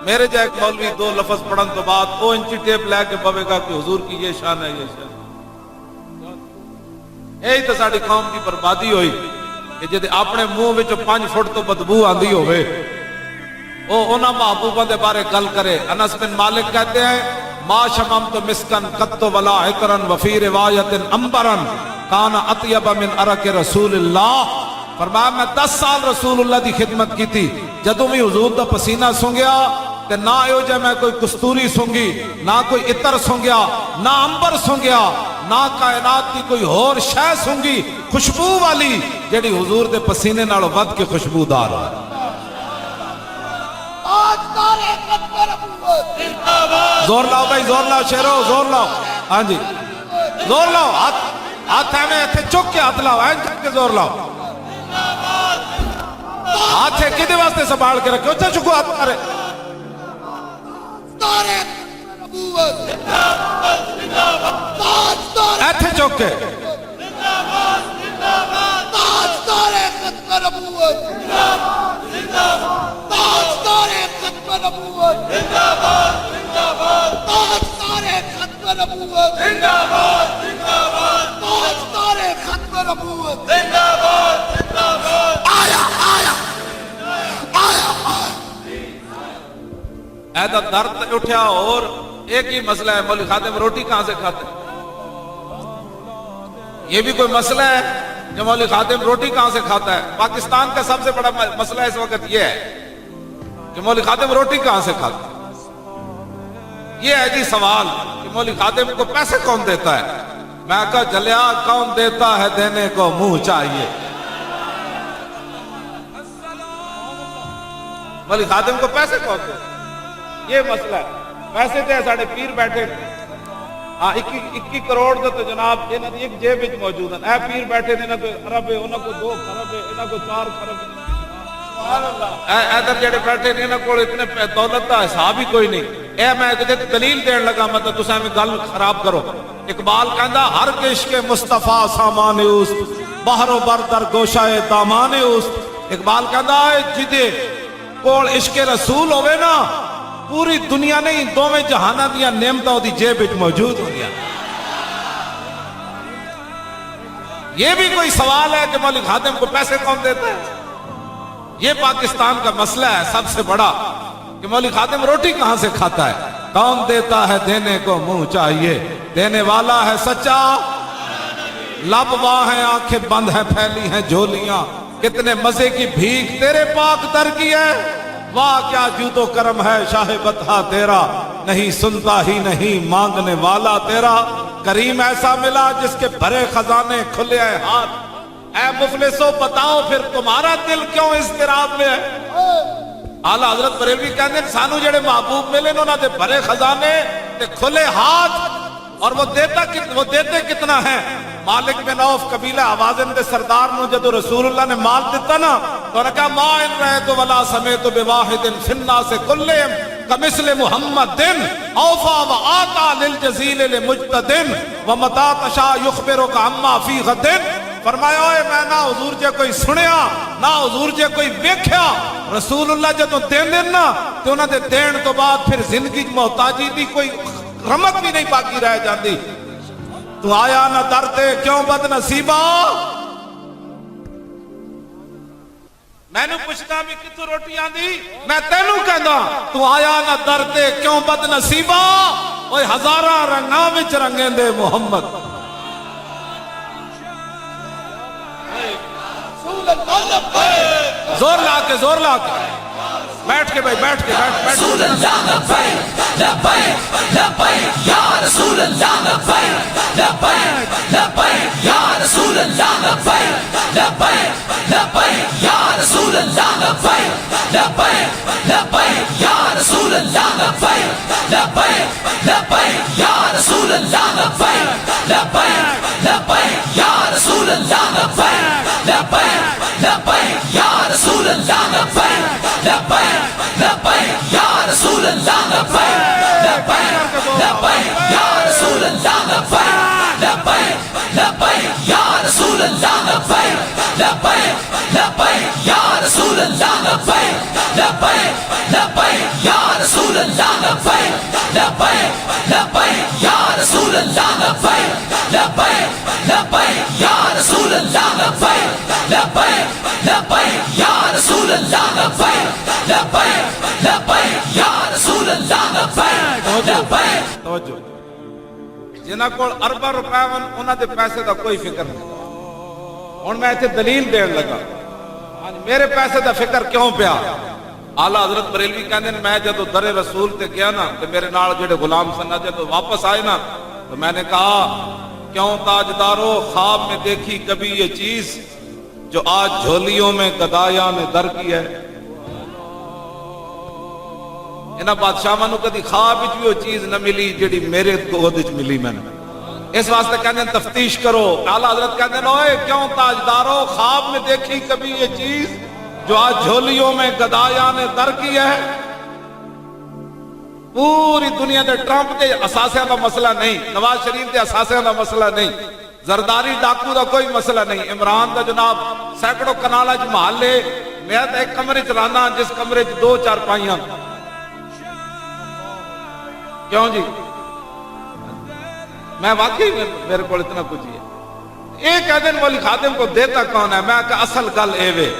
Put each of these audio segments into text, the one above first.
میرے جا ایک مولوی دو لفظ پڑھن تو بعد وہ انچی ٹیپ لے کے پوے گا کہ حضور کی یہ شان ہے یہ شان. یہی تو ساری قوم کی بربادی ہوئی کہ جدے اپنے منہ وچ 5 فٹ تو بدبو آندی ہوئے وہ انہاں محبوباں دے بارے گل کرے. انس بن مالک کہتے ہیں ما شممت مسکن قط ولا عطرا وفی روایت امبرن کان اطیب من عرق رسول اللہ. فرمایا میں 10 سال رسول اللہ دی خدمت کی تھی, جدوں بھی حضور دا پسینہ سونگیا تے نہ ایو جے میں کوئی کستوری سونگی, نہ کوئی عطر سونگیا, نہ امبر سونگیا, نہ کائنات کی کوئی اور شے سونگی خوشبو والی جیڑی حضور دے پسینے نال ود کے خوشبودار ہو. زور لاؤ بھائی, زور لاؤ شیرو, زور لاؤ. ہاں جی زور لاؤ, ہاتھ ہے میں ایتھے چک کے ہاتھ لاؤ, این چک کے زور لاؤ. ہاتھ ہے کدے واسطے سنبھال کے رکھو, اچھا چکو ہاتھ مارے. ایتھے چک کے ایسا درد اٹھا. اور ایک ہی مسئلہ ہے, مولوی خادم روٹی کہاں سے کھاتے ہیں؟ یہ بھی کوئی مسئلہ ہے کہ مولوی خادم روٹی کہاں سے کھاتا ہے. پاکستان کا سب سے بڑا مسئلہ اس وقت یہ ہے کہ مولوی خادم روٹی کہاں سے کھاتا ہے. یہ ہے جی سوال کہ مولوی خادم کو پیسے کون دیتا ہے. میں کہا جلیا کون دیتا ہے, دینے کو منہ چاہیے. مولوی خادم کو پیسے کون دیتا ہے, یہ مسئلہ ہے. پیسے تھے ساڑھے پیر بیٹھے 21 کروڑ تو جناب انہاں دی ایک جیب وچ موجود ہیں. اے پیر بیٹھے نے, انہاں کو ارب ہے, انہاں کو 2 خرب ہے, انہاں کو 4 خرب ہے. سبحان اللہ. اے ادھر جڑے بیٹھے نے انہاں کو اتنے دولت دا حساب ہی کوئی نہیں. اے میں کدے دلیل دین لگا مطلب تساں میں گل خراب کرو. اقبال کہندا ہر عشق مصطفیٰ سامان اوست, بحر و بر در گوشہ دامان اوست. اقبال کہندا جدے کول عشق رسول ہوئے نا, پوری دنیا نہیں دوویں جہاناں دیاں نعمتاں دی جیب وچ موجود ہوندیاں. یہ بھی کوئی سوال ہے کہ مولوی خادم کو پیسے کون دیتا ہے. یہ پاکستان کا مسئلہ ہے سب سے بڑا کہ مولوی خادم روٹی کہاں سے کھاتا ہے. کون دیتا ہے, دینے کو منہ چاہیے. دینے والا ہے سچا, لب واہ ہیں, آنکھیں بند ہیں, پھیلی ہیں جھولیاں. کتنے مزے کی بھیک تیرے پاک در کی ہے, واہ کیا جود و کرم ہے شاہ بطحہ تیرا. نہیں سنتا ہی نہیں مانگنے والا تیرا. کریم ایسا ملا جس کے بھرے خزانے کھلے آئے ہاتھ. اے مفلسو بتاؤ پھر تمہارا دل کیوں اضطراب میں ہے. اعلیٰ حضرت بریلوی کہتے ہیں سانو جڑے محبوب ملے انہوں نے بھرے خزانے تے کھلے ہاتھ, اور وہ دیتے کتنا ہے. مالک بن عوف قبیلہ آوازن دے سردار نو جدو رسول اللہ نے مال دیتا نا تو انہوں نے کہا ما ان رہت ولا سمیت بواحد فننا سے کلہم کمثل محمد دن اوفا و آتا للجزیل لمجتدن ومتا تشا یخبرک عما فی غدن. فرمایا ہوئے میں نہ حضور جے کوئی سنیا نہ حضور جے کوئی ویکھیا. رسول اللہ جدو دین دین نا تو انہوں نے دین تو بعد پھر زندگی محتاجی دی کوئی رمت بھی نہیں باقی رہ جاندی. تو آیا نہ درتے کیوں بد نصیبہ. میں نے پوچھتا بھی کتوں روٹی آندی, میں تینوں کہندا تو آیا نہ درتے کیوں بد نصیبہ. اوے ہزاراں رنگاں وچ رنگیں دے محمد. زور لا کے, زور لا کے بیٹھ کے بھائی, بیٹھ کے بیٹھ. رسول اللہ لبیک لبیک لبیک یا رسول اللہ لبیک لبیک لبیک یا رسول اللہ لبیک لبیک لبیک یا رسول اللہ لبیک لبیک لبیک یا رسول اللہ لبیک لبیک لبیک یا رسول اللہ لبیک لبیک لبیک یا رسول اللہ لبیک لبیک لبیک یا رسول اللہ لبیک لبیک لبیک یا رسول اللہ لبیک لبیک لبیک یا رسول اللہ لبیک لبیک لبیک یا رسول اللہ لبیک لبیک لبیک یا رسول اللہ لبیک لبیک لبیک یا رسول لبیک یا رسول اللہ لبیک لبیک لبیک یا رسول اللہ لبیک لبیک لبیک یا رسول اللہ لبیک لبیک لبیک یا رسول اللہ لبیک لبیک. توجہ جنہاں کول ارباں روپے ون انہاں دے پیسے دا کوئی فکر نہیں. ہن میں ایتھے دلیل دین لگا میرے پیسے دا فکر کیوں پیا. آلہ حضرت بریلوی کہندے نے میں جدو در رسول تے گیا نا تے میرے نال جڑے غلام سن جدو واپس آئے نا تو میں نے کہا کیوں تاجدارو خواب میں دیکھی کبھی یہ چیز جو آج جھولیوں میں گدایا نے در کی ہے. انہاں بادشاہاں نو کدی خواب وچ بھی وہ چیز نہ ملی جڑی میرے گود وچ ملی. میں نے اس واسطے کہندے ہیں تفتیش کرو. اعلیٰ حضرت کہندے ہیں اوئے کیوں تاجدارو خواب میں دیکھی کبھی یہ چیز جو آج جھولیوں میں گدایا نے در کی ہے. پوری دنیا دے ٹرمپ دے اثاثیاں دا مسئلہ نہیں, نواز شریف دے اثاثیاں دا مسئلہ نہیں, زرداری ڈاکو دا کوئی مسئلہ نہیں, عمران دا جناب سینکڑوں کنالہ چ محلے میں تے ایک کمرے چ رہنا جس کمرے چ 2 چارپائیاں. کیوں جی میں واقعی میرے کو اتنا کچھ ہی ہے. ایک دن مولی خادم کو دیتا کون ہے؟ میں کہ اصل گل ایوے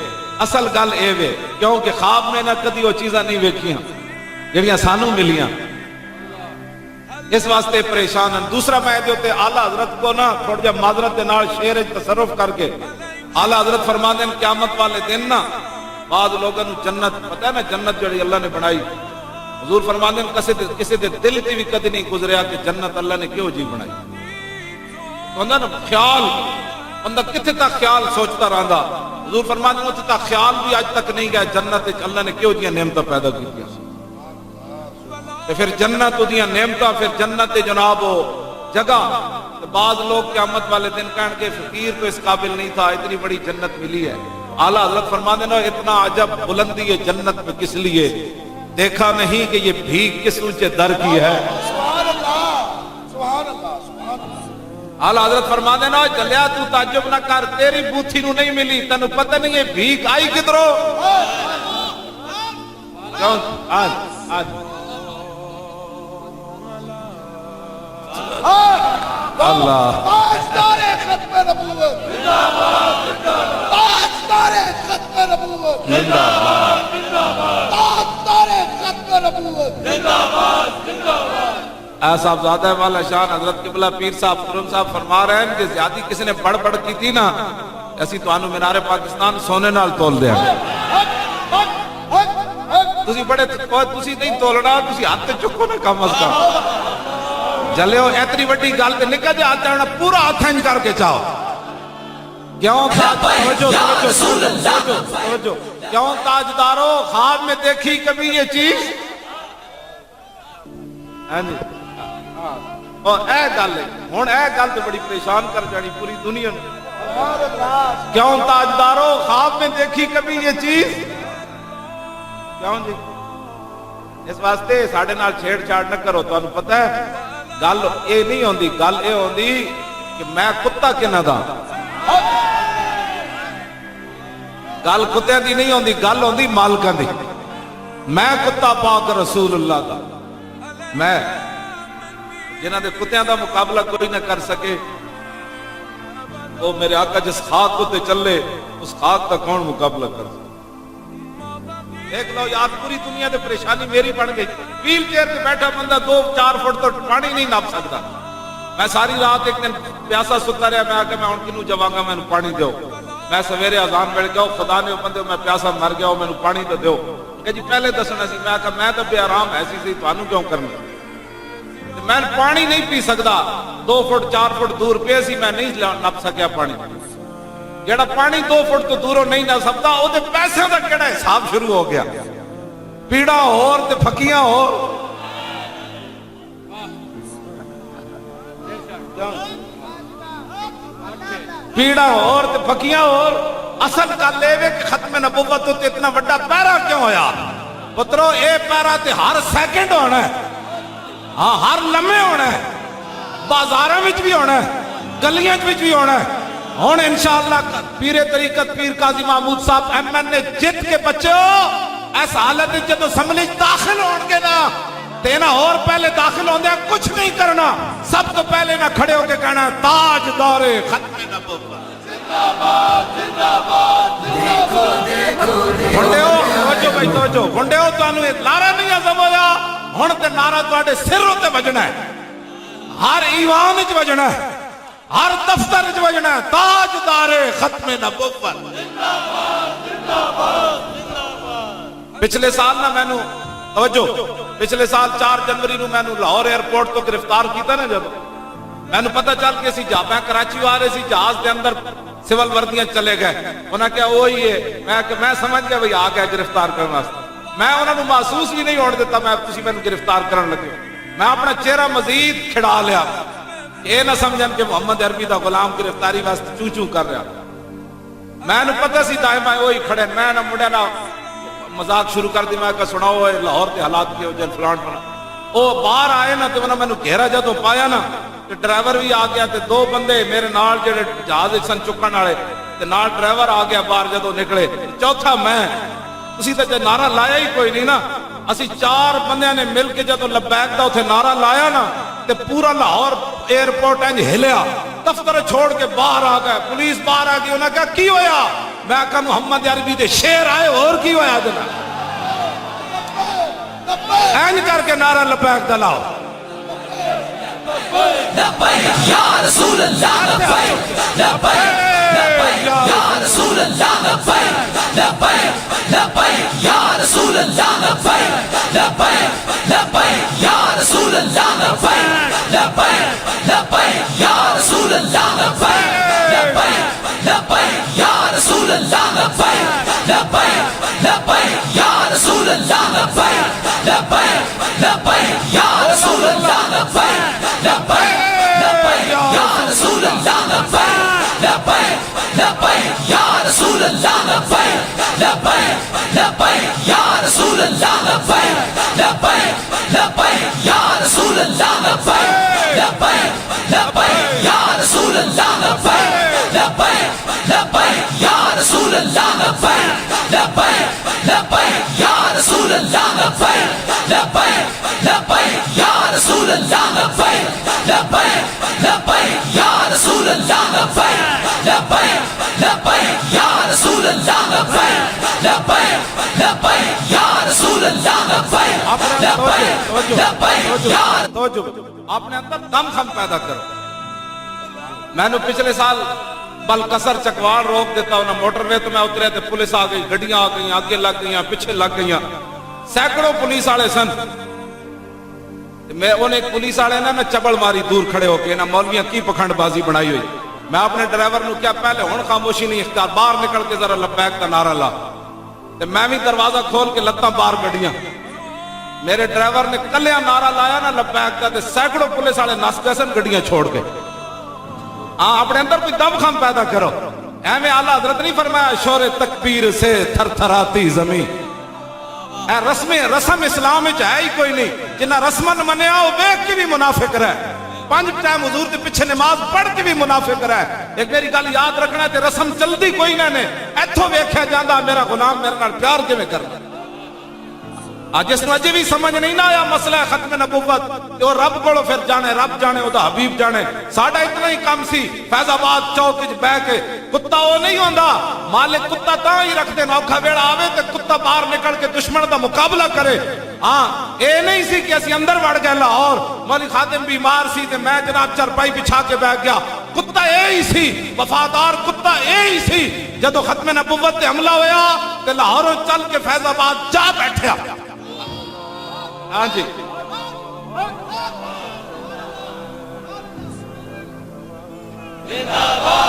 اصل گل ایوے کیونکہ خواب میں نہ کدی وہ چیزاں نہیں ویکھیاں جڑیاں سانو ملیاں, اس واسطے پریشان ہیں. دوسرا میں جو تے اعلیٰ حضرت کو نا تھوڑا جا معذرت دے نال شعر وچ تصرف کر کے اعلیٰ حضرت فرماندے ہیں قیامت والے دن نا بعض لوگوں نے جنت پتہ ہے نا جنت جڑی اللہ نے بنائی, حضور فرماندے ہیں کسی دے دل تے بھی کدی نہیں گزریا کہ جنت اللہ نے کیوں جی بنائی. بندہ نا خیال بندہ کتنے تک خیال سوچتا رہندا. حضور فرماندے ہیں اتنے تک خیال بھی آج تک نہیں گیا جنت وچ اللہ نے کیوں جی نعمتاں پیدا کیتیاں. تے پھر جنت دیاں نعمتاں پھر جنت جناب جگہ بعض لوگ قیامت والے دن کہن کے فقیر تو اس قابل نہیں تھا اتنی بڑی جنت ملی ہے. اعلیٰ حضرت فرماندے ہیں اتنا عجب بلندی ہے جنت میں کس لیے, دیکھا نہیں کہ یہ بھیک کس اونچے در کی ہے. سبحان اللہ سبحان اللہ سبحان اللہ. اعلیٰ حضرت فرماندے نا چلیا تو تعجب نہ کر تیری بوتھی نو نہیں ملی تینو پتہ نہیں ہے بھیک آئی کدھروں. کیوں آج اللہ تاجدار ختم نبوت زندہ باد تاجدار ختم نبوت زندہ باد تاجدار ختم نبوت زندہ باد اے صاحبزادہ والا شان حضرت قبلہ پیر صاحب قرم صاحب فرما رہے ہیں کہ زیادی کسی نے بڑھ بڑھ کی تھی نا ایسی تو آنو مینار پاکستان سونے نال تول دیا تسی بڑے تسی نہیں تولنا تسی ہاتھ چکو نا کم از کم جلے ہو اتنی بڑی گل تے نکل جے ہاتھ چاہنا پورا ہاتھ ہنج کر کے چاہو. کیوں توجہ کیوں تاجدارو خواب میں دیکھی کبھی یہ چیز اور اے گل ہن اے گل تے بڑی پریشان کر جانی پوری دنیا نے. کیوں تاجدارو خواب میں دیکھی کبھی یہ چیز کیوں جی اس واسطے ساڈے نال چھیڑ چھاڑ نہ کرو. تانوں پتہ ہے گل اے نہیں ہوندی, گل اے ہوندی کہ میں کتا کنا دا. گل کتےاں دی نہیں ہوندی, گل ہوندی مالکاں دی. میں کتا پاک رسول اللہ دا, میں جنہاں دے کتےاں دا مقابلہ کوئی نہ کر سکے وہ میرے آقا جس خاک کو تے چلے اس خاک کا کون مقابلہ کر سکے. دیکھ لو یار پوری دنیا دے پریشانی میری بن گئی. ویل چیئر پہ بیٹھا بندہ 2-4 فٹ تو پانی نہیں ناپ سکتا. میں ساری رات ایک دن پیاسا ستا رہا, میں آکے میں ان کنوں جواگا میں پانی دیو. میں سویرے اذان پڑھ گیا خدا نے بندے میں پیاسا مر گیا میں پانی تو دیو. کہ جی پہلے دسنا سی. میں کہا میں تو بے آرام ایسی سی تانوں کیوں کرنا. میں پانی نہیں پی سکتا 2 فٹ 4 فٹ دور پہ سی میں نہیں نپ سکیا پانی. جڑا پانی 2 فٹ تو دوروں نہیں نہ سکتا وہ دے پیسے دا کیڑا حساب شروع ہو گیا. پیڑا اور تے پھکیاں اور پیڑا اور تے پھکیاں اور. اصل گل اے کہ ختم نبوت تے اتنا بڑا پیرا کیوں ہویا پترو. اے پیرا تے ہر سیکنڈ ہونا ہے, ہاں ہر لمحے ہونا ہے, بازاراں وچ بھی ہونا ہے, گلیاں وچ بھی ہونا ہے. ہوں انشاءاللہ پیر طریقت پیر قاضی محمود صاحب ایم این نے جت کے بچے ہو اس حالت جدو اسمبلی داخل ہون گے نا تینا اور پہلے داخل ہوندے کچھ نہیں کرنا، سب تو پہلے نہ کھڑے ہو کے کہنا تاج دور ختم نبوت بھنڈے ہو توجہ بھائی توجہ بھنڈے ہو تانوں یہ نعرہ نہیں عزم ہویا ہن تے نعرہ تواڈے سر تے بجنا ہے، ہر ایوان وچ بجنا ہے، ہر دفتر وچ بجنا ہے، تاج دار ختم نبوت۔ پچھلے سال نہ مینوں توجہ پچھلے سال 4 جنوری نو مینوں لاہور ایئرپورٹ تو گرفتار کیتا نا، جب مینوں پتہ چل کے اسی میں کراچی آ رہے سی، جہاز دے اندر سول وردیاں چلے گئے، انہاں کہا وہی ہے، میں سمجھ گیا بھئی آ گیا گرفتار کرنے واسطے، میں انہاں نوں محسوس بھی نہیں ہونے دیتا میں تسی مینوں گرفتار کرن لگے، میں اپنا چہرہ مزید کھڑا لیا، یہ نہ سمجھن کہ محمد عربی دا غلام گرفتاری واسطے چوں چوں کر رہا، میں نے پتہ سی دائیں بائیں وہی کھڑے، میں نہ مڑیا نہ مذاق شروع کر دی، میں کہا سناؤ لاہور کے حالات کے جن فلان بنا، وہ باہر آئے نا تو انہوں نے مینوں گھیرا جدوں پایا نا تے ڈرائیور بھی آ گیا تے 2 بندے میرے نال جڑے جہاز سن چکن والے تے نال ڈرائیور آ گیا باہر جدوں نکلے، چوتھا میں تسی تے نعرہ لایا ہی کوئی نہیں نا، اسی 4 بندیاں نے مل کے جدوں لبیک دا اوتھے نعرہ لایا نا تے پورا لاہور ایئرپورٹ انج ہلیا، دفتر چھوڑ کے باہر آ گئے، پولیس باہر آ گئی، انہاں کہا کی ہویا، میں کہا محمد عربی دے شیر آئے اور کی ہویا جناب، اینج کر کے نعرہ لبیک دا لاؤ، لبیک یا رسول اللہ لبیک لبیک لبیک یا رسول اللہ لبیک لبیک لبیک یا رسول اللہ لبیک لبیک لبیک یا رسول اللہ لبیک لبیک لبیک یا رسول اللہ لبیک لبیک لبیک یا رسول اللہ لبیک لبیک لبیک یا رسول اللہ لبیک لبیک لبیک یا رسول اللہ لبیک لبیک لبیک یا رسول اللہ لبیک لبیک لبیک یا رسول اللہ لبیک لبیک لبیک یا رسول اللہ لبیک لبیک لبیک یا رسول اللہ لبیک لبیک لبیک یا رسول اللہ لبیک لبیک لبیک یا رسول اللہ لبیک لبیک لبیک یا رسول اللہ لبیک لبیک لبیک یا رسول اللہ لبیک لبیک لبیک یا رسول اللہ لبیک لبیک لبیک یا رسول اللہ لبیک لبیک لبیک یا رسول اللہ لبیک لبیک آپ نے اندر دم خم پیدا کرو، میں نے پچھلے سال بلکسر چکوال روک دیتا انہوں موٹر وے تو میں اترے تھے، پولیس آ گئی، گھڑیاں آ گئی، آگے لگ گئی، پیچھے لگ گئی، سینکڑوں پولیس آڑے سن، میں انہیں ایک پولیس آڑے نا چبل ماری دور کھڑے ہو کے نا مولویاں کی پکھنڈ بازی بنائی ہوئی، میں اپنے ڈرائیور نو کیا پہلے ہون خاموشی نہیں اختیار، باہر نکل کے ذرا لبیک کا نعرہ لا، میں بھی دروازہ کھول کے لتاں باہر گڑیاں، میرے ڈرائیور نے کلیاں نعرہ لایا نا لبیک کا، سینکڑوں پولیس آڑے نس گئے سن گڑیاں چھوڑ کے، ہاں اپنے اندر کوئی دم خم پیدا کرو، اے اعلیٰ حضرت نہیں فرمایا شور تکبیر سے تھر تھراتی زمین، اے رسم اسلام ہے ہی کوئی نہیں، جنہ رسمن منیا وہ بیک کی بھی منافق رہے، 5 ٹائم حضور کے پیچھے نماز پڑھ کے بھی منافق رہے، ایک میری گل یاد رکھنا ہے رسم چلتی کوئی نہ نے، ایتھوں ویکھیا جاندا میرا غلام میرے نال پیار کیویں کردا، جس نے اجے بھی سمجھ نہیں نہ آیا مسئلہ ختم نبوت کہ وہ رب کو پھر جانے، رب جانے وہ حبیب جانے، ساڈا اتنا ہی کام سی فیض آباد چوک وچ بیٹھ کے، کتا وہ نہیں ہوندا، مالک کتا تاں ہی رکھ دے، اوکھا ویڑا آوے تے کتا باہر نکل کے دشمن دا مقابلہ کرے، ہاں اے نہیں سی کہ اسی اندر وڑ گئے لاہور، مولوی خادم بیمار سی تے میں جناب چرپائی بچھا کے بیٹھ گیا، کتا اے ہی سی، وفادار کتا اے ہی سی، جدو ختم نبوت تے حملہ ہویا تے لاہوروں چل کے فیض آباد جا بیٹھیا، ہاں جی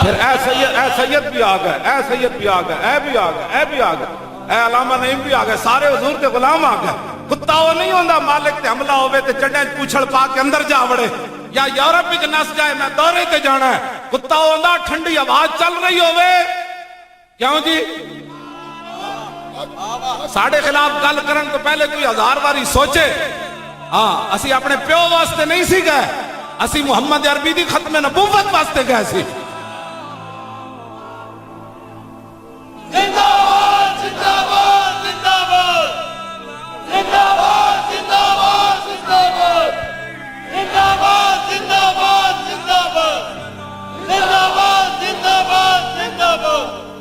پھر اے سید بھی آ گئے، اے سید بھی آ گئے، اے بھی آ گئے، اے بھی آ گئے، اے علامہ نعیم بھی آ گئے، سارے حضور کے غلام آ گئے، کتا وہ نہیں ہوندا مالک تے حملہ ہوئے تے چڑھیں پوچھڑ پا کے اندر جا وڑے یا یورپ وچ نس جائے میں دورے تے جانا ہے، کتا ہوندا ٹھنڈی آواز چل رہی ہوئے، کیوں جی ساڑھے خلاف گل کرن تو پہلے کوئی 1000 باری سوچے، ہاں اسی اپنے پیو واسطے نہیں سی گئے، اسی محمد عربی دی ختم نبوت واسطے گئے سی،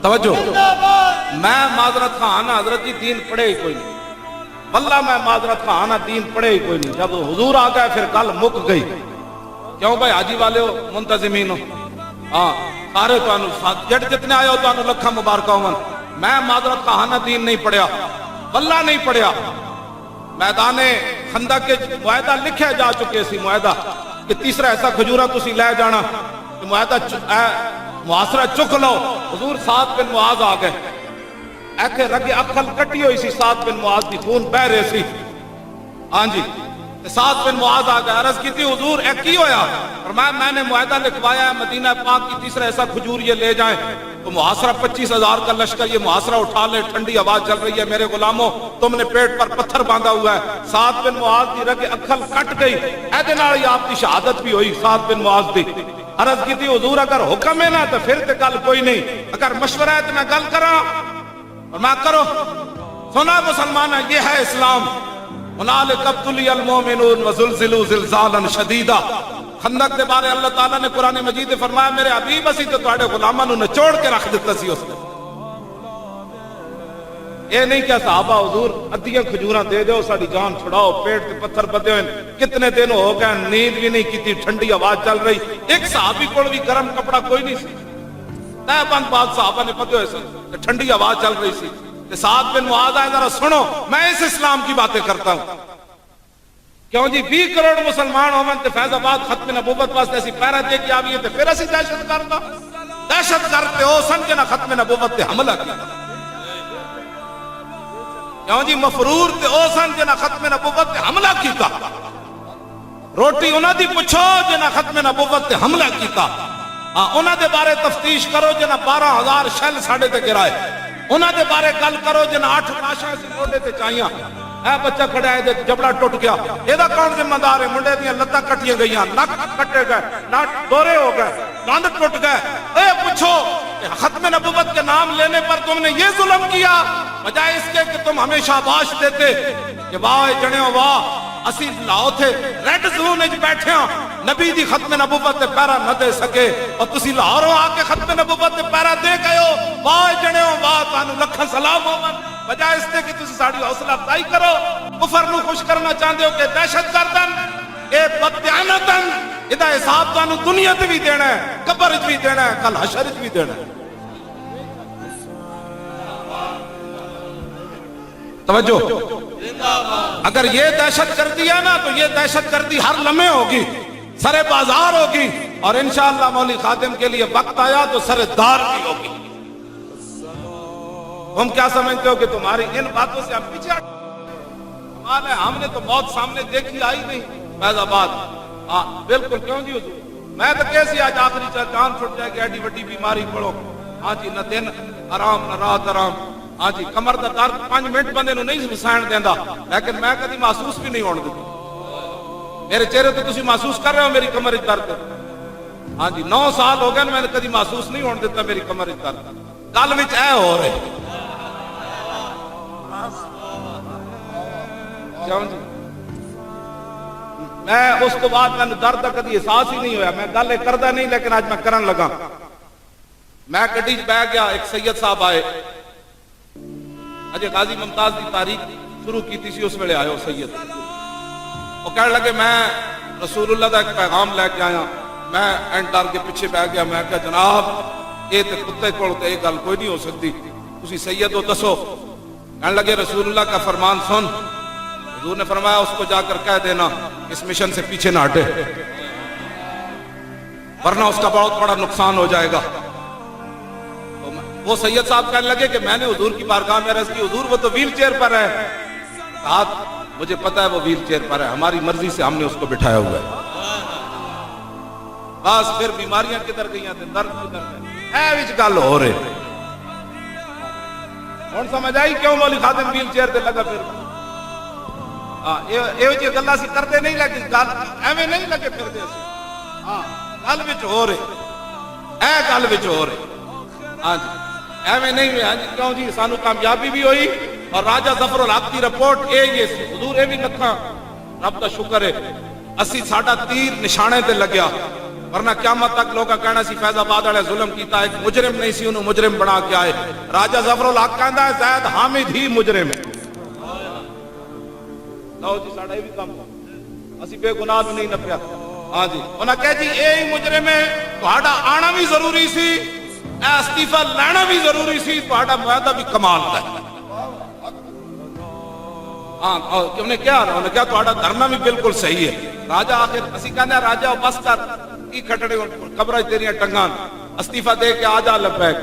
توجہ زندہ باد میں معذرت کا آنا حضرت جی دین پڑھے ہی کوئی نہیں واللہ میں معذرت کا آنا دین پڑھے ہی کوئی نہیں جب حضور آ گئے پھر کل مک گئی کیوں بھائی حاجی والے ہو منتظمین ہو ہاں سارے جٹ جتنے آئے ہو تو لکھا مبارکہ ہوں میں معذرت کا آنا دین نہیں پڑھیا واللہ نہیں پڑھیا میدان خندق کے معاہدہ لکھے جا چکے سی معاہدہ کہ تیسرا ایسا کھجورا تسی لے جانا کہ معاہدہ محاصرہ چک لو حضور سعد بن معاذ آ گئے ایکھے رگے اکھل کٹی ہوئی سی سعد بن معاذ دی خون بہ رہے سی ہاں جی سعد بن معاذ آ گئے عرض کی تھی حضور اے کی ہویا فرمایا میں نے معاہدہ لکھوایا ہے مدینہ پاک کی تیسرا ایسا کھجور یہ لے جائیں تو محاصرہ 25,000 کا لشکر یہ محاصرہ اٹھا لے ٹھنڈی ہوا چل رہی ہے میرے غلاموں تم نے پیٹ پر پتھر باندھا ہوا ہے سعد بن معاذ دی رگے اکھل کٹ گئی ایدے نال ہی آپ کی شہادت بھی ہوئی سعد بن معاذ دی عرض کی تھی حضور اگر حکم ہے نا تو پھر تے گل کوئی نہیں اگر مشورہ ہے تو میں گل کراں اور میں کرو سنا مسلمان یہ ہے اسلام هنالك ابتلي المؤمنون وزلزلوا زلزالا شديدا خندق کے بارے اللہ تعالیٰ نے قرآن مجید میں فرمایا میرے حبیب اسی تو تواڈے غلاماں نو نچوڑ کے رکھ دتا سی اس نے یہ نہیں کہ صحابہ حضور ادیاں کھجوراں دے دیو ساڈی جان چھڑاؤ پیٹ تے پتھر بدے ہوئے کتنے دن ہو گئے نیند بھی نہیں کیتی ٹھنڈی ہوا چل رہی ایک صحابی کول بھی گرم کپڑا کوئی نہیں سی تے بند بات صحابہ نے پتے ہوئے سن ٹھنڈی ہوا چل رہی سی سعد بن معاذ آئے ذرا سنو میں اس اسلام کی باتیں کرتا ہوں کیوں جی 20 کروڑ مسلمان ہومن تے فیض آباد ختم نبوت واسطے اسی پیرا دے کے آئیے تے پھر اسی دہشت کرتے ہو سن کے نہ ختم نبوت تے حملہ کیا کیوں جی مفرور تے او سن کے نہ ختم نبوت تے حملہ کیتا روٹی انہاں دی پوچھو جنہ ختم نبوت تے حملہ کیتا انہاں دے بارے تفتیش کرو جنہ 12,000 شل ساڑے تے گرائے انہاں دے بارے گل کرو جن 8 لاشاں سی موڈے تے چائیاں اے بچہ کھڑا ہے دے جبڑا ٹوٹ گیا ایدا کون ذمہ دار ہے منڈے دیاں لتاں کٹیاں گئیاں نک کٹے گئے ناٹ دورے ہو گئے دند ٹوٹ گئے اے پوچھو ختم نبوت کے نام لینے پر تم نے یہ ظلم کیا بجائے اس کے کہ تم ہمیں شاباش دیتے کہ واہ جنیو واہ اسی لاؤ تھے ریڈ زون وچ بیٹھے ہاں نبی دی ختم نبوت تے پیرا نہ دے سکے اور تسی لاہوروں آ کے ختم نبوت تے پیرا دے گئے ہو واہ جنیو واہ تانوں لکھاں سلام ہوون بجائے اس تے کہ تسی ساڈی حوصلہ افزائی کرو کفر نو خوش کرنا چاہندے ہو کہ دہشت گردن اے بددیانتن ادا حساب تانوں دنیا تے بھی دینا ہے قبر وچ بھی دینا ہے کل حشر وچ بھی دینا ہے توجہ اگر یہ دہشت گردی ہے نا تو یہ دہشت گردی ہر لمحے ہوگی سر بازار ہوگی اور انشاءاللہ مولی خادم کے لیے وقت آیا تو سر دار بھی ہوگی تم کیا سمجھتے ہو کہ تمہاری ان باتوں سے ہم پیچھے ہم نے تو موت سامنے دیکھی آئی نہیں فیض آباد ہاں بالکل کیوں جی حضور میں تو کیسی آج آخری جان چھٹ جائے گی ایڈی وڈی بیماری پڑو ہاں جی نہ دن آرام نہ رات آرام ہاں جی کمر دا درد 5 منٹ بندے نو نہیں سہن دیندا لیکن میں کبھی محسوس بھی نہیں ہون دیتا میرے چہرے تو تسی محسوس کر رہے ہو میری کمر وچ درد ہاں جی 9 سال ہو گئے میں نے کبھی محسوس نہیں ہون دیتا میری کمر وچ درد گل وچ اے ہو رہے کیوں جی میں اس تو بعد میں درد کا کبھی احساس ہی نہیں ہویا میں گل کردا نہیں لیکن آج میں کرن لگا میں گڈی وچ بیٹھ گیا ایک سید صاحب آئے اجے غازی ممتاز دی تاریخ شروع کی تھی اس ویلے آئے سید وہ کہنے لگے میں رسول اللہ دا ایک پیغام لے کے آیا میں اینٹار کے پیچھے بیٹھ گیا میں کہا جناب یہ تے کتے کول تے یہ گل کوئی نہیں ہو سکتی تسی سید ہو دسو کہنے لگے رسول اللہ کا فرمان سن حضور نے فرمایا اس کو جا کر کہہ دینا اس مشن سے پیچھے نہ ہٹے ورنہ اس کا بہت بڑا نقصان ہو جائے گا وہ سید صاحب کہنے لگے کہ میں نے حضور کی بارگاہ میں عرض کی حضور وہ تو ویل چیئر پر ہے کہا مجھے پتا ہے وہ ویل چیئر پر ہے ہماری مرضی سے ہم نے اس کو بٹھایا ہوا ہے بس پھر بیماریاں کدھر گئیاں تھے درد کدھر گئے اے وچ گل ہو رہے ہن سمجھ آئی کیوں مولی خادم ویل چیئر تے لگا پھر ہاں یہ جی گلاں سی کرتے نہیں لیکن گل ایویں نہیں لگے پھر دے ہاں گل وچ ہو رہے اے گل وچ ہو رہے ہاں جی ایویں نہیں ہوئے کیوں جی سانو کامیابی بھی ہوئی اور راجہ ظفر الحق کی رپورٹ یہ حضور بھی لکھاں رب دا شکر ہے اسی ساڈا تیر نشانے تے لگیا ورنہ قیامت تک لوگا کہنا سی فیض آباد والے ظلم کیتا، ایک مجرم نہیں سی انہوں مجرم بنا کے آئے۔ راجہ ظفر الحق کہندا ہے زید حامد ہی مجرم ہے۔ لو جی ساڑھا بھی کام اسی بے گناہ بھی نہیں نپیا۔ ہاں جی انہاں کہا جی اے ہی مجرم ہے، تہاڈا آنا بھی ضروری سی، اے استعفیٰ لینا بھی ضروری سی، تہاڈا معاہدہ بھی کمال دا ہے۔ ہاں انہوں نے کیا تہاڈا دھرنا بھی بالکل صحیح ہے۔ راجہ آخر اسی کہنے راجہ بس کر کی کھٹڑے قبرہ تیریاں ٹنگان استعفیٰ دے کے آجا لبیک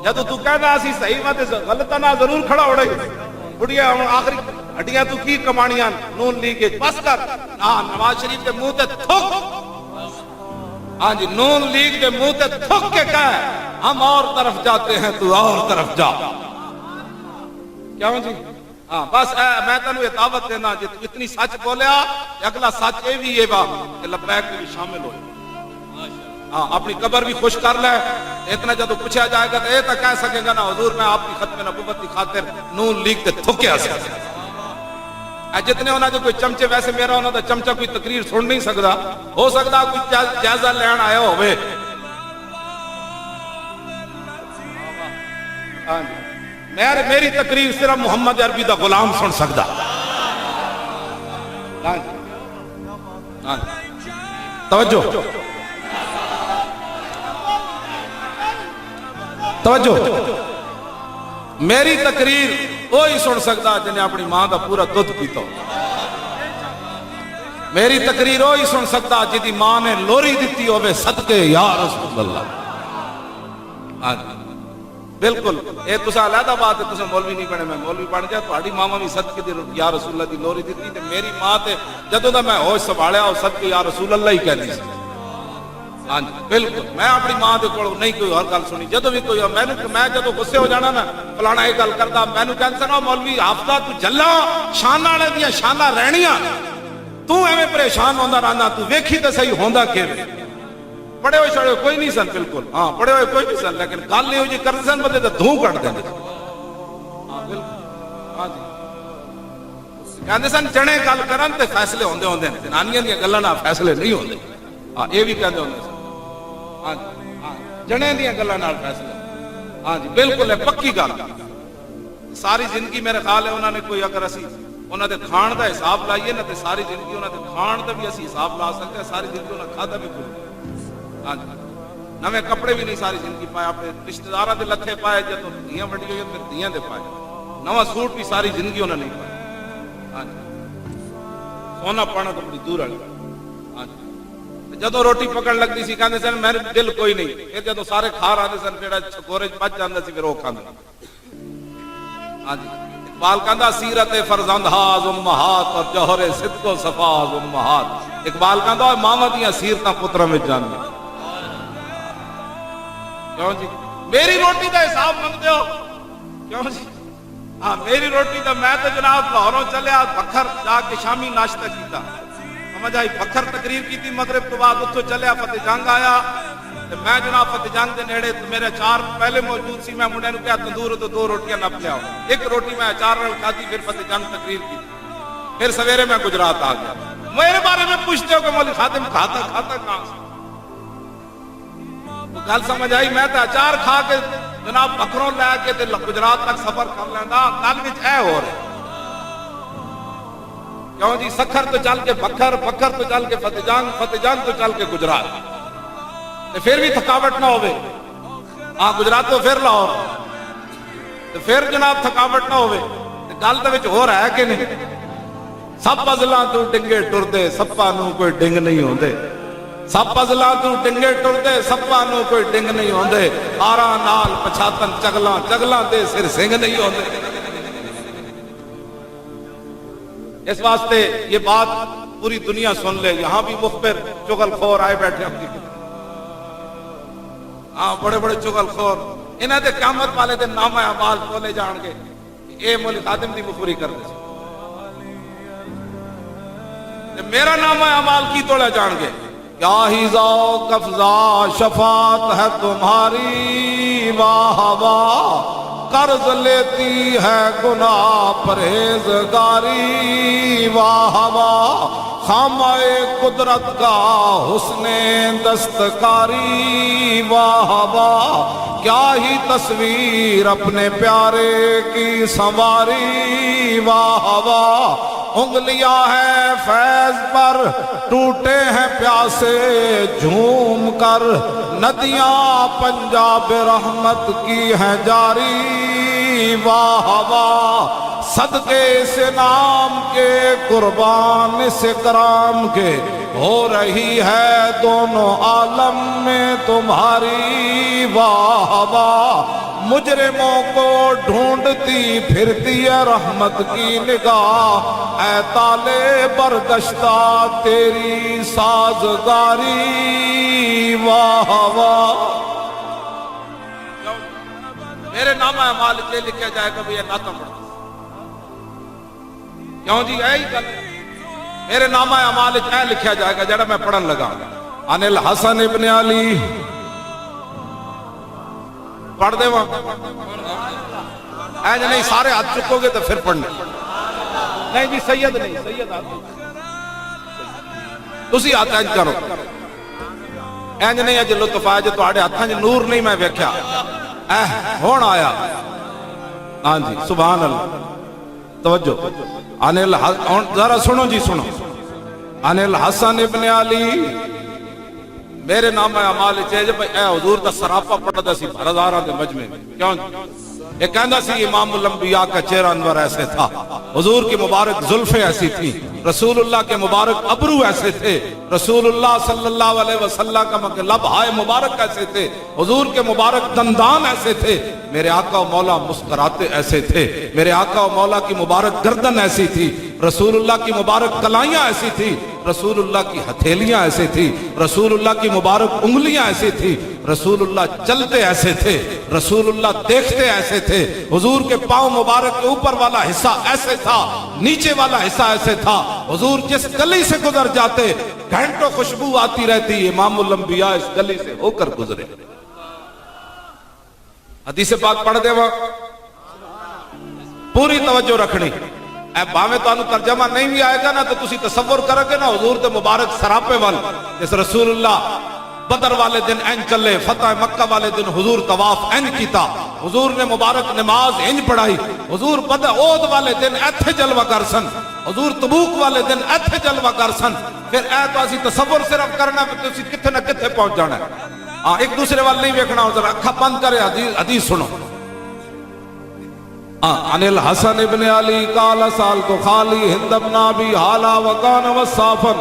جدو تو کہنا اسی صحیح میں غلطہ نہ ضرور کھڑا ہو رہی بڑھیا آخری ہڈیاں تو کی کمانیاں نون لیگ بس کر۔ ہاں نواز شریف کے منہ تے تھک، ہاں جی نون لیگ کے منہ تے تھک کے کہے ہم اور طرف جاتے ہیں تو اور طرف جا۔ کیوں جی ہاں بس میں تنوں یہ دعوت دینا جی تو اتنی سچ بولیا اگلا سچ یہ بھی یہ بات کہ لبیک بھی شامل ہوئے۔ ہاں اپنی قبر بھی خوش کر لے، اتنا جدو پوچھا جائے گا تو یہ تو کہہ سکے گا نا حضور میں آپ کی ختم نبوت کی خاطر نون لیگ تے تھکیا سے جتنے ہونا جو کوئی چمچے ویسے میرا ہونا تو چمچہ کوئی تقریر سن نہیں سکتا، ہو سکتا کوئی جائزہ لین آیا ہوئے۔ ہاں جی میری تقریر صرف محمد عربی دا غلام سن سکتا۔ توجہ توجہ میری تقریر وہی سن سکتا جنہیں اپنی ماں دا پورا دودھ پیتا ہو۔ میری تقریر وہی سن سکتا جدی ماں نے لوری دیتی ہوئے صدقے یا رسول اللہ۔ بالکل اے تسا علیحدہ بات ہے، تسا مولوی نہیں بنے، میں مولوی بن جائے تہاڈی ماما بھی صدقے دی یا رسول اللہ دی لوری دیتی تے میری ماں تے جدوں دا میں ہوش سنبھالیا او صدقے یا رسول اللہ ہی کہندی سی۔ ہاں جی بالکل میں اپنی ماں دے کول نہیں کوئی اور گل سنی، جدوں بھی کوئی میں جدوں غصے ہو جانا نا فلانا یہ گل کردا مینوں کہندے سن مولوی حافظہ تو جلا شاناں والے دیاں شاناں رہنیاں تو ایویں پریشان ہوندا رہنا تو ویکھی تے صحیح ہوندا کیویں۔ پڑھے ہوئے چھڑے کوئی نہیں سن بالکل، ہاں پڑھے ہوئے کوئی نہیں سن لیکن گل نہیں ہوئی جی کرتے سن بندے تے دھوں کٹ دیں۔ ہاں بالکل ہاں جی کہندے سن جنے گل کرن تے فیصلے ہوندے ہوندے جنانیاں دیاں گلاں نال فیصلے نہیں ہوندے۔ ہاں یہ بھی کہندے ہوندے سن ہاں جی ہاں جنے دیاں گلاں نال فیصلے۔ ہاں جی بالکل ہے پکی گل۔ ساری زندگی میرے خیال ہے انہوں نے کوئی اگر اسی انہوں نے کھان دا حساب لائیے نا تے ساری زندگی انہوں نے کھان دا بھی اسی حساب لا سکتے ہیں، ساری زندگی انہوں نے کھادا بھی کوئی نویں کپڑے بھی نہیں ساری زندگی پائے، اپنے رشتہ داراں دے لتھے پائے، جدوں دھیاں وڈی ہوئی پھر دھیاں دے پائے، نواں سوٹ بھی ساری زندگی انہوں نے نہیں پائے۔ ہاں جی سونا پانا تو بڑی دور والی۔ ہاں جی جدوں روٹی پکڑ لگتی سی کہندے سن میرے دل کوئی نہیں، پھر جدوں سارے کھا رہے سن جڑا چھکورے بچ جاندا سی پھر وہ کھاندا۔ ہاں جی اقبال کہندا سیرت فرزند ہاز امہات اور جوہر صدق و صفاز امہات۔ اقبال کہندا ماواں دیاں سیرتاں پتراں وچ جاندیاں۔ کیوں جی میری روٹی دا حساب منگدے ہو؟ کیوں جی ہاں میری روٹی دا میں تو جناب لاہوروں چلیا بکھر جا کے شامی ناشتہ کیتا، سمجھ آئی بکھر تقریر کیتی مغرب تو بعد اتھوں چلیا فتح جنگ آیا میں جناب فتح جنگ دے نیڑے میرے اچار پہلے موجود سی، میں منڈے نو کہا تندور تو 2 روٹیاں نپ لیا، ایک روٹی میں اچار نال کھادی، پھر فتح جنگ تقریر کی، پھر سویرے میں گجرات آ گیا۔ میرے بارے میں پوچھتے ہو کہ مولوی خادم کھاتا کہاں سے؟ گل سمجھ آئی؟ میں تو اچار کھا کے جناب بکروں لے کے تے گجرات تک سفر کر لینا، گل وچ اے ہو رہا کیوں جی سکھر تو چل کے بکھر، بکھر تو چل کے فتح جنگ تو چل کے گجرات، پھر بھی تھکاوٹ نہ ہوئے۔ ہاں گجرات تو پھر لاہور، پھر جناب تھکاوٹ نہ ہوئے، گل تو وچ ہو رہا ہے کہ نہیں؟ سب پزلاں تو ڈنگے ٹردے سپاں نوں کوئی ڈنگ نہیں ہوندے، سب پزلاں تو ڈنگے ٹردے سپاں نوں کوئی ڈنگ نہیں ہوندے، آراں نال پچھاتن چگلاں، چگلاں دے سر سنگ نہیں ہوندے۔ اس واسطے یہ بات پوری دنیا سن لے، یہاں بھی مخبر چغل خور آئے بیٹھے اپنی، ہاں بڑے بڑے چغل خور، انہاں دے قیامت والے دے نام اعمال تولے جان گے، اے مولوی خادم دی مخبری کر دے، میرا نام اعمال کی توڑا جان گے؟ کیا ہی ذوق افزا شفاعت ہے تمہاری، واہ واہ قرض لیتی ہے گناہ پرہیزگاری، واہ واہ خامہ قدرت کا حسن دستکاری، واہ واہ کیا ہی تصویر اپنے پیارے کی سنواری، واہ واہ انگلیاں ہیں فیض پر ٹوٹے ہیں پیاسے جھوم کر، ندیاں پنجاب رحمت کی ہیں جاری، واہ واہ صدقے سے نام کے قربان سے کرام کے، ہو رہی ہے دونوں عالم میں تمہاری، واہ واہ مجرموں کو ڈھونڈتی پھرتی ہے رحمت کی نگاہ، اے تالے بردشتہ تیری سازگاری، واہ واہ۔ میرے نامہ اعمال یہ لکھا جائے گا یہ نعتاں پڑھتا کیوں جی اے ہی گل میرے نامہ اعمال اے لکھا جائے گا جڑا میں پڑھن لگا، عن الحسن ابن علی، پڑھ دے وہاں اے جو نہیں سارے ہاتھ چکو گے تو پھر پڑھنے نہیں جی سید نہیں، سید تسی ہاتھ انج کرو انج نہیں اج لطف آیا جو تہاڈے ہاتھاں وچ نور نہیں میں ویکھیا ہون آیا، ہاں جی سبحان اللہ توجہ، ذرا سنو جی سنو، عن الحسن ابن علی، میرے نام اعمال چاہیے بھائی اے حضور دا سراپا پڑھدا سی ہزاراں دے مجمع میں، کیوں یہ کہندا سی امام الانبیاء کا چہرہ انور ایسے تھا، حضور کی مبارک زلفیں ایسی تھی، رسول اللہ کے مبارک ابرو ایسے تھے، رسول اللہ صلی اللہ علیہ وسلم کا لب ہائے مبارک ایسے تھے، حضور کے مبارک دندان ایسے تھے، میرے آقا و مولا مسکراتے ایسے تھے، میرے آقا و مولا کی مبارک گردن ایسی تھی، رسول اللہ کی مبارک کلائیاں ایسی تھی، رسول اللہ کی ہتھیلیاں ایسی تھی، رسول اللہ کی مبارک انگلیاں ایسی تھی، رسول اللہ چلتے ایسے تھے، رسول اللہ دیکھتے ایسے تھے، حضور کے پاؤں مبارک کے اوپر والا حصہ ایسے تھا، نیچے والا حصہ ایسے تھا، حضور جس گلی سے گزر جاتے گھنٹوں خوشبو آتی رہتی، امام الانبیاء اس گلی سے ہو کر گزرے۔ حدیث پاک پڑھ دے وہاں پوری توجہ رکھنی، اے باویں تانوں ترجمہ نہیں بھی آئے گا نا تو تسی تصور کرو گے نا حضور دے مبارک سراپے وال، جس رسول اللہ بدر والے دن این چلے، فتح مکہ والے دن حضور طواف این کیتا، حضور نے مبارک نماز این پڑھائی، حضور بدر احد والے دن ایتھے جلوہ کر سن، حضور تبوک والے دن ایتھے جلوہ کر سن، پھر اے تو اسی تصور صرف کرنا پھر تسی کتھے نہ کتھے پہنچ جانا ہے، ایک دوسرے وال نہیں ویکھنا، ذرا اکھا بند کرے حدیث سنو۔ عن الحسن ابن علی قال سألت خالی ہند بن ابی حالہ وکان وصافا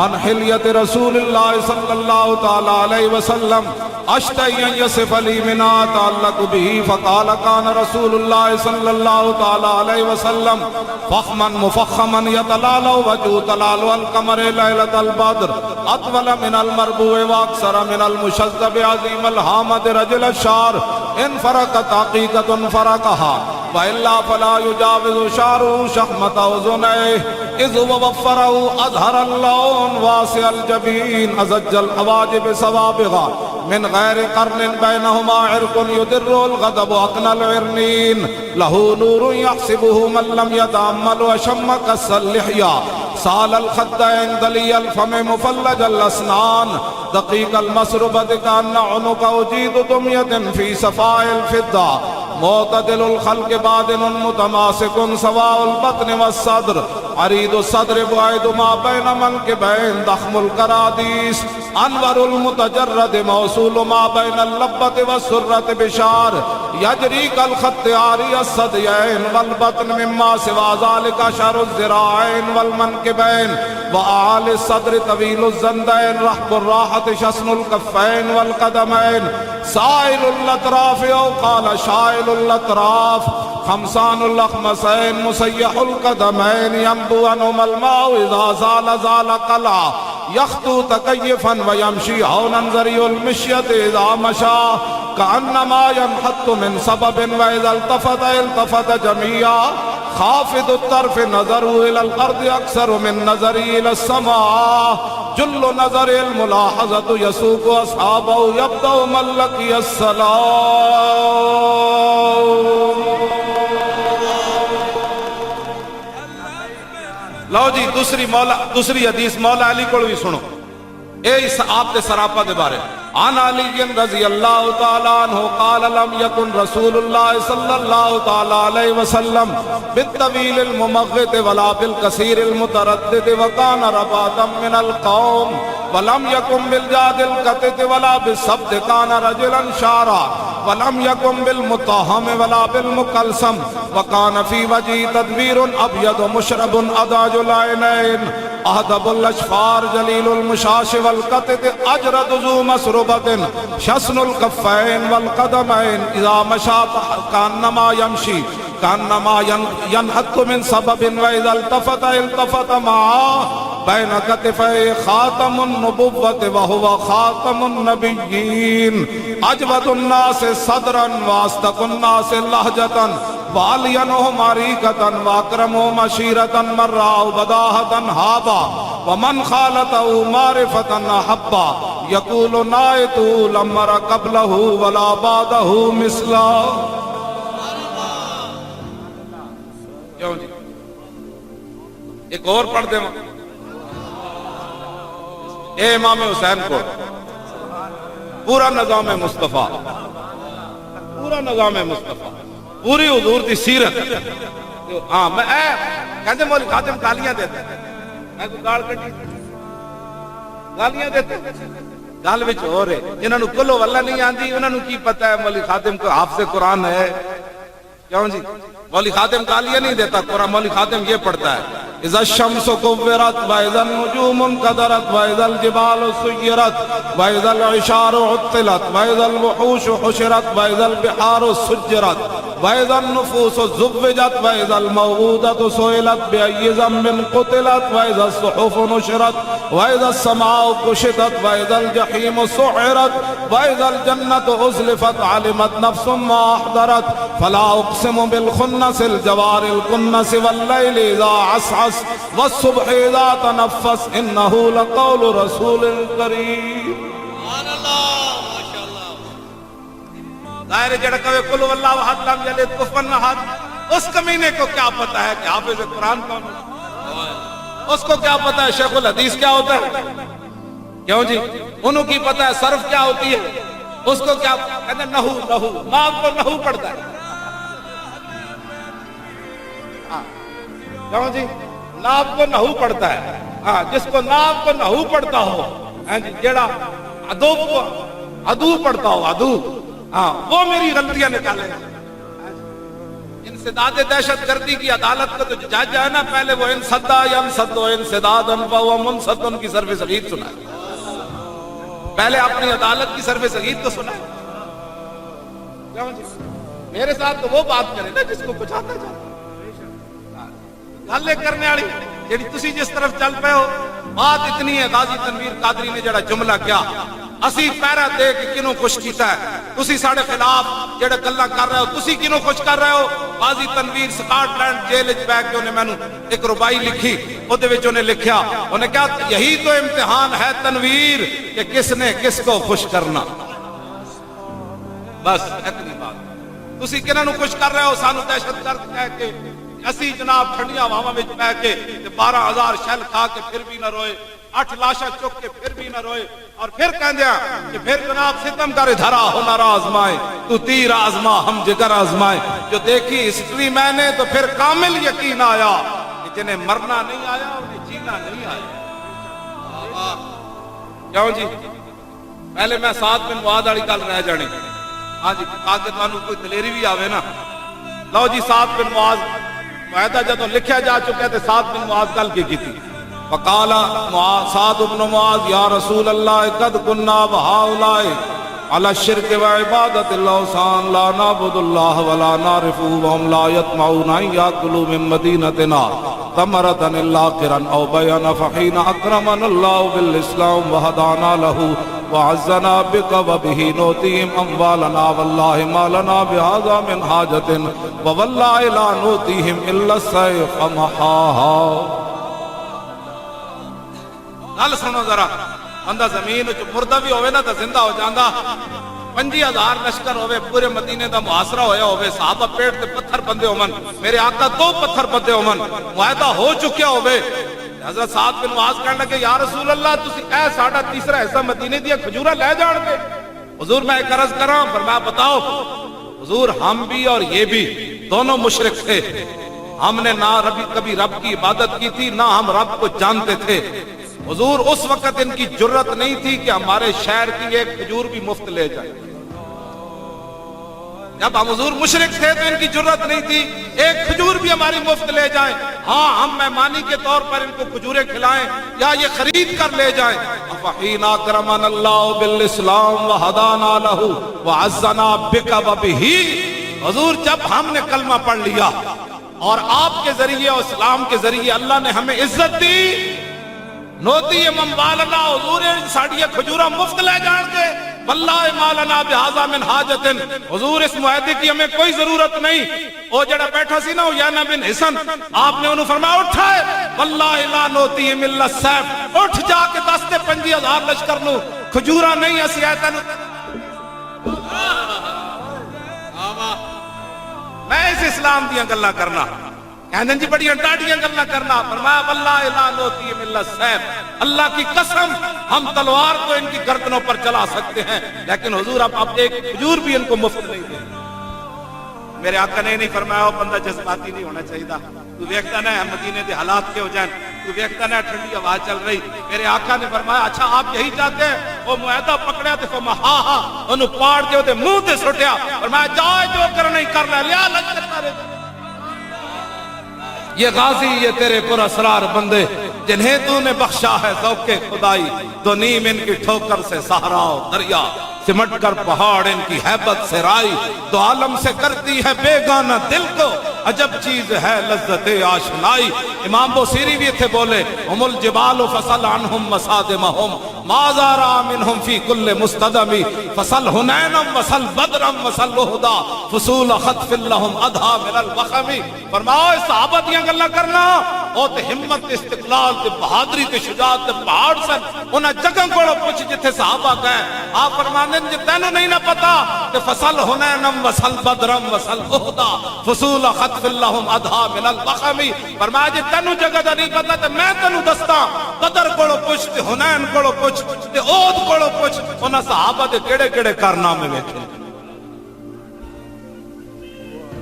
عن حلیت رسول اللہ صلی اللہ تعالی علیہ وسلم اشتہی ان یصف لی منا تعلق به فقال کان رسول اللہ صلی اللہ تعالی علیہ وسلم فخما مفخما یتلالو وجو تلالو القمر لیلت البدر اطول من المربوع واکثر من المشذب عظیم الحامد رجل الشعر ان فرقت حقیقت فرقها وإلا فلا يجاوز شعره شحمة أذنيه إذ وفره أظهر اللون واسع الجبين أزج الحواجب سوابغا من غير قرن بينهما عرق يدر الغضب أقنى العرنين له نور يحسبه من لم يتأمل وشم كس اللحية سال الخدين دلي الفم مفلج الأسنان دقيق المسربة كأن عنق أجيد دمية في صفاء الفضة معتدل الخلق بادن متماسك سواء البطن والصدر عريض الصدر بعيد ما بين منكبين ضخم الكراديس انور المتجرد موصول ما بين اللبة والسرة بشار يجري كالخط عاري الصديين والبطن مما سوى ذلك شر الذراعين والمنكبين وأعالي الصدر طويل الزندين رحب الراحة شسن الكفين والقدمين سائل الأطراف أو قال شائل الأطراف خمسان الأخمسين مسيح القدمين ينبو عنهما الماء إذا زال زال قلع يخطو تكيفا ويمشي هونا ذري المشية إذا مشى كأنما ينحط من سبب وإذا التفت التفت جميعا خافض الطرف نظره إلى الأرض أكثر من نظره إلى السماء جل نظر الملاحظة يسوق أصحابه يبدأ من لقي السلام لو جی دوسری حدیث مولا علی کو بھی سنو، اے اس آپ دے سراپا دے بارے عن علی رضی اللہ تعالی عنہ قال لم يكن رسول اللہ صلی اللہ تعالی علیہ وسلم بالطویل الممغط ولا بالقصیر المتردد وكان رباطا من القوم ولم يكن بالجاد القطط ولا بالسبت كان رجلا شارا ولم يكن بالمطهم ولا بالمقلسم وكان في وجهه تدبير ابيض مشرب اداج العينين اهدب الاشفار جليل المشاش والقطط اجرد ذو مسربة شسن الكفين والقدمين اذا مشى كانما يمشي كانما ينحط من سبب واذا التفت معه بين كتفي خاتم النبوة وهو خاتم النبيين اجود الناس صدرا واصدق الناس لهجة وألينهم عريقة وأكرمهم عشيرة من رأوا بداهة هابا ومن خالته معرفة أحبا يقول نائته لم أر قبله ولا بعده مثلا. ایک اور پڑھ دیں اے امام حسین کو پورا نظام مصطفیٰ، پورا نظام مصطفیٰ، پوری حضور دی سیرت. ہاں میں کہتے مولی خاتم گالیاں دیتے میں کو گال کٹی گالیاں دیتے گال وچ ہو رہے جنہاں نو کلو واللہ نہیں آندی انہاں نو کی پتہ ہے مولی خاتم کو حافظ قرآن ہے. کیوں جی مولی خاتم گالیاں نہیں دیتا قرآن، مولی خاتم یہ پڑھتا ہے اذا الشمس كورت واذا النجوم انكدرت واذا الجبال سيرت واذا العشار عطلت واذا الوحوش حشرت واذا البحار سجرت واذا النفوس زوجت واذا الموءودة سئلت بأي ذنب قتلت واذا الصحف نشرت واذا السماء كشطت واذا الجحيم سعرت واذا الجنة أزلفت علمت نفس ما أحضرت فلا أقسم بالخنس الجوار الكنس والليل إذا عسعس والصبح اذا تنفس انه لقول رسول کریم. سبحان اللہ ماشاءاللہ. ظاہر جڑا کہے قل واللہ احد لم یلد کفوا احد، اس کمینے کو کیا پتہ ہے کہ حافظ قرآن کون ہے؟ اس کو کیا پتہ ہے شیخ الحدیث کیا ہوتا ہے؟ کیوں جی انہوں کی پتہ ہے صرف کیا ہوتی ہے؟ اس کو کیا کہتے ہیں نحو ماں کو نحو پڑھتا ہے. کیوں جی ناب کو نحو پڑھتا ہے. ہاں جس کو ناب کو نحو پڑھتا ہو جیڑا ادو کو ادو پڑھتا ہو ادو، ہاں وہ میری غلطیاں نکالے. انسداد دہشت گردی کی عدالت کا تو جج ہے نا، پہلے وہ انسدا ینسد انسدادا فهو منصد کی صرف صغیر سنا ہے، پہلے اپنی عدالت کی صرف صغیر تو سنا ہے. میرے ساتھ تو وہ بات کرے نا جس کو کچھ آتا جاتا گلے کرنے والی جیڑی تسی جس طرف چل پے ہو. بات اتنی ہے غازی تنویر قادری نے جڑا جملہ کیا اسی پیرا دے کے کنوں خوش کیتا ہے، تسی ساڑے خلاف جڑا گلاں کر رہے ہو تسی کنوں خوش کر رہے ہو. غازی تنویر سکاٹ لینڈ جیل وچ بیٹھ کے انہیں مینوں ایک ربائی لکھی، او دے وچ انہیں لکھیا انہیں کہا یہی تو امتحان ہے تنویر کہ کس نے کس کو خوش کرنا. بس اتنی بات. تسی کناں نوں خوش کر رہے ہو؟ سانو دہشت گرد کہہ کے اسی جناب ٹھنڈیاں ہواواں وچ پے کے 12,000 شل کھا کے پھر بھی نہ روئے، 8 لاشاں چک کے پھر بھی نہ روئے، اور پھر کہندیا کہ پھر جناب ستم کرے دھرا ہنر آزمائے تو تیر آزما ہم جگر آزمائے. جو دیکھی ہسٹری میں نے تو پھر کامل یقین آیا کہ جنہیں مرنا نہیں آیا انہیں جینا نہیں آیا. کیوں جی پہلے میں ساتھ میں معاذ والی گل رہ جانی. ہاں جی تاکہ تانوں کوئی دلیری بھی آوے نا. لو جی ساتھ بن معاذ معاہدہ جدوں لکھیا جا چکا تے ساتھ بن معاذ گل کی تھی. فقال سعد بن معاذ یا رسول اللہ قد كنا وهؤلاء على الشرك وعبادة الاوثان لا نعبد الله ولا نعرفه وهم لا يطمعون ان ياكلوا من مدينتنا ثمرة الا قرا او بيانا فحين اكرمنا الله بالاسلام وهدانا له وعزنا بك وبه نؤتيهم اموالنا والله ما لنا بهذا من حاجة ووالله لا نؤتيهم الا السيف محاها. گل سنو ذرا، بندہ زمین وچ مردہ بھی ہوئے نا تو زندہ ہو جاندا. 50,000 لشکر ہوئے پورے مدینے دا محاصرہ ہویا ہوئے صحابہ پیٹ تے پتھر بندے ہومن میرے آقا 2 پتھر بندے ہومن معاہدہ ہو چکیا ہوئے حضرت سعد بن معاذ کہنے لگے یا رسول اللہ تسی اے ساڈا تیسرا حصہ مدینے دیا کھجورا لے جان گے حضور میں ایک عرض کراں فرمایا بتاؤ حضور ہم بھی اور یہ بھی دونوں مشرک تھے ہم نے نہ کبھی رب کی عبادت کی تھی نہ ہم رب کو جانتے تھے حضور اس وقت ان کی جرت نہیں تھی کہ ہمارے شہر کی ایک کھجور بھی مفت لے جائیں جب ہم حضور مشرک تھے تو ان کی جرت نہیں تھی ایک کھجور بھی ہماری مفت لے جائیں ہاں ہم مہمانی کے طور پر ان کو کھجوریں کھلائیں یا یہ خرید کر لے جائیں فحین اکرمنا اللہ بالاسلام وہدانا لہ وعزنا بک وبہ حضور جب ہم نے کلمہ پڑھ لیا اور آپ کے ذریعے اور اسلام کے ذریعے اللہ نے ہمیں عزت دی نوتی من والنا حضور ساڑی کھجورا مفت لے جان کے واللہ مالنا بہذا من حاجت حضور اس معاہدے کی ہمیں کوئی ضرورت نہیں او جڑا بیٹھا سی نا یانا بن حسن آپ نے انہوں فرمایا اٹھائے واللہ لا نوتی من السیف اٹھ جا کے 10 تے 50,000 لشکر نو کھجورا نہیں اسی آیتا نو میں اس اسلام دیا گلہ کرنا کہنے جی بڑی ڈاڑیاں گلہ کرنا فرمایا واللہ لا نوتی من السیف اللہ کی قسم ہم تلوار کو ان کی گردنوں پر چلا سکتے ہیں لیکن حضور اب ایک کھجور بھی ان کو مفت نہیں دیں میرے آقا نے نہیں فرمایا وہ بندہ جذباتی نہیں ہونا چاہیے تو دیکھتا نہ مدینے دے حالات کے ہو جائیں تو دیکھتا نہ ٹھنڈی آواز چل رہی میرے آقا نے فرمایا اچھا آپ یہی چاہتے ہیں وہ معاہدہ پکڑیا تو فرمایا ہاں انہوں پاڑ کے ہوتے منہ تے سٹیا فرمایا جائے جو کرنا ہی کر لیا لشکر مارے یہ غازی یہ تیرے پر اسرار بندے جنہیں تو نے بخشا ہے ذوق خدائی دو نیم ان کی ٹھوکر سے صحرا و دریا سمٹ کر پہاڑ ان کی ہیبت سے رائی دو عالم سے کرتی ہے بیگانہ دل کو عجب چیز ہے لذت آشنائی امام بوسیری بھی تھے بولے ہم الجبال فصل عنہم مسادمہم مازارا منہم فی کل مستدمی فصل حنینم وصل بدرم وصل لہدا فصول خطف لہم ادھا من الوخمی فرماؤ اس صحابہ دیاں گلہ کرنا او تے ہمت استقلال تے بہادری تے شجاعت تے پہاڑ سے انہاں جگہ کوڑو پوچھ جتھے صحابہ گئے آپ فرمانے جی تینوں نہیں نہ پتا کہ فصل حنینم وصل بدرم وصل لہدا فصول خطف لہم ادھا من الوخمی فرمایا جی تینوں جگہ دا نہیں پتا تے میں تینوں دستا بدر کوڑو پوچھ تے حنین کوڑو پوچھ تے اود کوڑو پوچھ انہاں صحابہ دے کیڑے کیڑے کارنامے ویکھے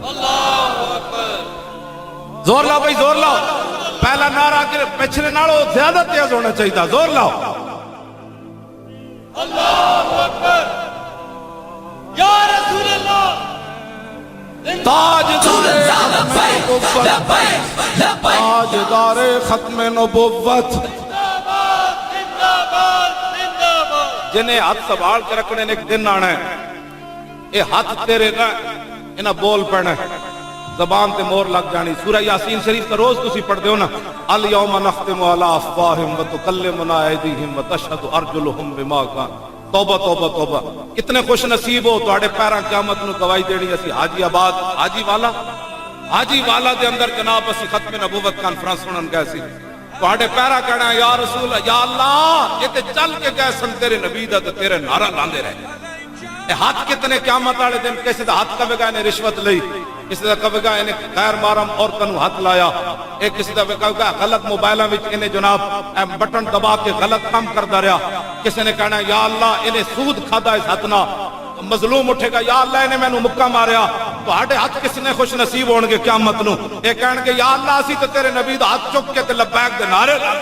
اللہ اکبر زور لاؤ بھائی زور لاؤ پہلا نعرہ کے پچھلے ناڑو زیادہ تیز ہونا چاہیے زور لاؤ اللہ اکبر یا رسول اللہ تاجدار ختم نبوت جنہیں ہاتھ سنبھال کے رکھنے نے ایک دن آنا ہے یہ ہاتھ تیرے نہ انہاں بول پڑنا ہے زبان تے مور لگ جانی سورہ یاسین شریف کا روز تسی پڑھ دیو نا الیوم نختم علی افواہہم وتکلمنا ایدیہم وتشہد ارجلہم بما کانوا توبہ توبہ توبہ کتنے خوش نصیب ہو تواڈے پیراں قیامت نو گواہی دینی اسی حاجی آباد حاجی والا دے اندر جناب اسی ختم نبوت کانفرنس سنن گئے سی تواڈے پیرا کہنا یا رسول یا اللہ یہ تے چل کے گئے سن تیرے نبی دا تے تیرے نعرہ لاندے رہے اے ہاتھ کتنے قیامت والے دن کیسے دا ہاتھ کبے گئے نے رشوت لئی کسی دا کبے گئے نے غیر محرم عورتوں نو ہاتھ لایا اے کسی دا کبے گئے غلط موبائلاں وچ انہیں جناب بٹن دبا کے غلط کام کردا رہیا کسی نے کہنا یا اللہ انہیں سود کھادا اس ہاتھ نہ مظلوم اٹھے گا یا اللہ انہیں میں نو مکہ ماریا تواڈے ہاتھ کس نے خوش نصیب ہون گے قیامت نو اے کہن گے یا اللہ اسی تے تیرے نبی دا ہاتھ چک کے تے لبیک دے نعرے لا